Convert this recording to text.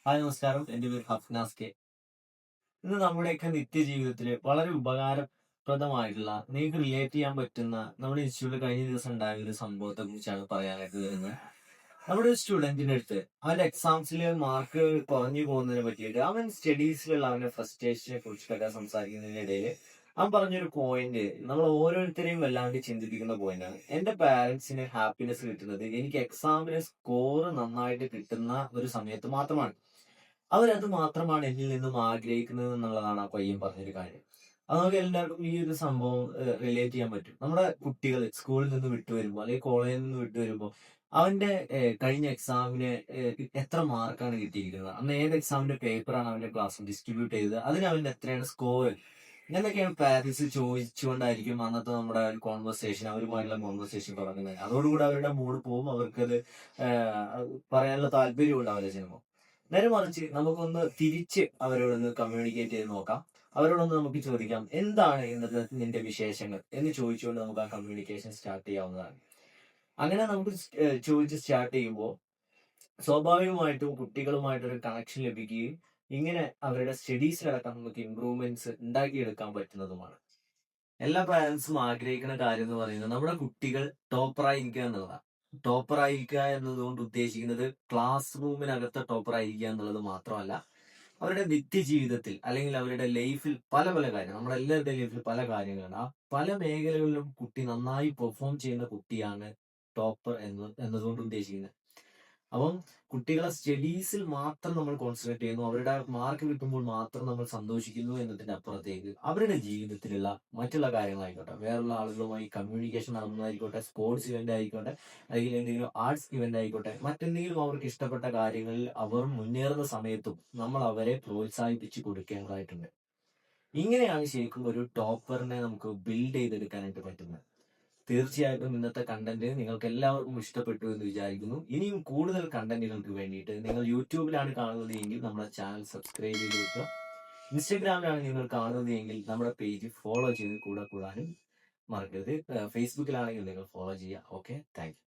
Hi നമസ്കാരം. എൻ്റെ പേര് ഹഫ്നാസ് കെ. ഇന്ന് നമ്മുടെയൊക്കെ നിത്യജീവിതത്തിൽ വളരെ ഉപകാരപ്രദമായിട്ടുള്ള നിങ്ങൾക്ക് റിലേറ്റ് ചെയ്യാൻ പറ്റുന്ന നമ്മുടെ ഇൻസ്റ്റിറ്റ്യൂട്ടിൽ കഴിഞ്ഞ ദിവസം ഉണ്ടായ ഒരു സംഭവത്തെ കുറിച്ചാണ് പറയാനായിട്ട് വരുന്നത്. നമ്മുടെ ഒരു സ്റ്റുഡന്റിന്റെ അടുത്ത് അവന്റെ എക്സാംസിൽ മാർക്ക് കുറഞ്ഞു പോകുന്നതിനെ പറ്റിയിട്ട് അവൻ സ്റ്റഡീസിലുള്ള അവന്റെ ഫ്രസ്ട്രേഷനെ കുറിച്ചിട്ടൊക്കെ സംസാരിക്കുന്നതിനിടയിൽ അവൻ പറഞ്ഞൊരു പോയിന്റ് നമ്മൾ ഓരോരുത്തരെയും വല്ലാണ്ട് ചിന്തിപ്പിക്കുന്ന പോയിന്റാണ്. എന്റെ പാരന്റ്സിന് ഹാപ്പിനെസ് കിട്ടുന്നത് എനിക്ക് എക്സാമിന് സ്കോർ നന്നായിട്ട് കിട്ടുന്ന ഒരു സമയത്ത് മാത്രമാണ്. അവരത് മാത്രമാണ് എന്നിൽ നിന്നും ആഗ്രഹിക്കുന്നത് എന്നുള്ളതാണ് ആ പയ്യൻ പറഞ്ഞൊരു കാര്യം. അത് നമുക്ക് എല്ലാവർക്കും ഈ ഒരു സംഭവം റിലേറ്റ് ചെയ്യാൻ പറ്റും. നമ്മുടെ കുട്ടികൾ സ്കൂളിൽ നിന്ന് വിട്ടു വരുമ്പോൾ അല്ലെങ്കിൽ കോളേജിൽ നിന്ന് വിട്ടു വരുമ്പോൾ അവന്റെ കഴിഞ്ഞ എക്സാമിന് എത്ര മാർക്കാണ് കിട്ടിയിരിക്കുന്നത്, അന്ന് ഏത് എക്സാമിന്റെ പേപ്പറാണ് അവന്റെ ക്ലാസ്സിൽ ഡിസ്ട്രിബ്യൂട്ട് ചെയ്തത്, അതിന് അവന്റെ എത്രയാണ് സ്കോർ, എന്നൊക്കെയാണ് പാരന്റ്സ് ചോദിച്ചുകൊണ്ടായിരിക്കും അന്നത്തെ നമ്മുടെ കോൺവെർസേഷൻ, അവരുമായിട്ടുള്ള കോൺവെർസേഷൻ തുടങ്ങുന്നത്. അതോടുകൂടി അവരുടെ മൂഡ് പോവും, അവർക്കത് പറയാനുള്ള താല്പര്യം ഉണ്ടാവില്ല ചിലപ്പോൾ. നേരെ മറിച്ച് നമുക്കൊന്ന് തിരിച്ച് അവരോടൊന്ന് കമ്മ്യൂണിക്കേറ്റ് ചെയ്ത് നോക്കാം. അവരോടൊന്ന് നമുക്ക് ചോദിക്കാം, എന്താണ് ഇന്നത്തെ നിന്റെ വിശേഷങ്ങൾ എന്ന് ചോദിച്ചുകൊണ്ട് നമുക്ക് ആ കമ്മ്യൂണിക്കേഷൻ സ്റ്റാർട്ട് ചെയ്യാവുന്നതാണ്. അങ്ങനെ നമുക്ക് ചോദിച്ച് സ്റ്റാർട്ട് ചെയ്യുമ്പോൾ സ്വാഭാവികമായിട്ടും കുട്ടികളുമായിട്ടൊരു കണക്ഷൻ ലഭിക്കുകയും ഇങ്ങനെ അവരുടെ സ്റ്റഡീസിലടക്കം നമുക്ക് ഇമ്പ്രൂവ്മെന്റ്സ് ഉണ്ടാക്കിയെടുക്കാൻ പറ്റുന്നതുമാണ്. എല്ലാ പാരന്റ്സും ആഗ്രഹിക്കുന്ന കാര്യം എന്ന് പറയുന്നത് നമ്മുടെ കുട്ടികൾ ടോപ്പറായിരിക്കുക എന്നുള്ളതാണ്. ടോപ്പറായിരിക്കുക എന്നതുകൊണ്ട് ഉദ്ദേശിക്കുന്നത് ക്ലാസ് റൂമിനകത്ത് ടോപ്പറായിരിക്കുക എന്നുള്ളത് മാത്രമല്ല, അവരുടെ നിത്യജീവിതത്തിൽ അല്ലെങ്കിൽ അവരുടെ ലൈഫിൽ പല പല കാര്യങ്ങൾ, നമ്മുടെ എല്ലാവരുടെയും ലൈഫിൽ പല കാര്യങ്ങളാണ്. ആ പല മേഖലകളിലും കുട്ടി നന്നായി പെർഫോം ചെയ്യുന്ന കുട്ടിയാണ് ടോപ്പർ എന്നതുകൊണ്ട് ഉദ്ദേശിക്കുന്നത്. അപ്പം കുട്ടികളെ സ്റ്റഡീസിൽ മാത്രം നമ്മൾ കോൺസെൻട്രേറ്റ് ചെയ്യുന്നു, അവരുടെ മാർക്ക് കിട്ടുമ്പോൾ മാത്രം നമ്മൾ സന്തോഷിക്കുന്നു എന്നതിന്റെ അപ്പുറത്തേക്ക് അവരുടെ ജീവിതത്തിലുള്ള മറ്റുള്ള കാര്യങ്ങളായിക്കോട്ടെ, വേറുള്ള ആളുകളുമായി കമ്മ്യൂണിക്കേഷൻ നടന്നതായിക്കോട്ടെ, സ്പോർട്സ് ഇവന്റ് ആയിക്കോട്ടെ, അല്ലെങ്കിൽ എന്തെങ്കിലും ആർട്സ് ഇവന്റ് ആയിക്കോട്ടെ, മറ്റെന്തെങ്കിലും അവർക്ക് ഇഷ്ടപ്പെട്ട കാര്യങ്ങളിൽ അവർ മുന്നേറുന്ന സമയത്തും നമ്മൾ അവരെ പ്രോത്സാഹിപ്പിച്ച് കൊടുക്കേണ്ടതായിട്ടുണ്ട്. ഇങ്ങനെയാണ് ശരിക്കും ഒരു ടോപ്പറിനെ നമുക്ക് ബിൽഡ് ചെയ്തെടുക്കാനായിട്ട് പറ്റുന്നത്. തീർച്ചയായിട്ടും ഇന്നത്തെ കണ്ടന്റ് നിങ്ങൾക്ക് എല്ലാവർക്കും ഇഷ്ടപ്പെട്ടു എന്ന് വിചാരിക്കുന്നു. ഇനിയും കൂടുതൽ കണ്ടന്റുകൾക്ക് വേണ്ടിയിട്ട് നിങ്ങൾ യൂട്യൂബിലാണ് കാണുന്നത് എങ്കിൽ നമ്മുടെ ചാനൽ സബ്സ്ക്രൈബ് ചെയ്ത് വെക്കുക. ഇൻസ്റ്റഗ്രാമിലാണ് നിങ്ങൾ കാണുന്നത് എങ്കിൽ നമ്മുടെ പേജ് ഫോളോ ചെയ്ത് കൂടെ കൂടാനും മറക്കരുത്. ഫേസ്ബുക്കിലാണെങ്കിൽ നിങ്ങൾ ഫോളോ ചെയ്യുക. Okay, thank you.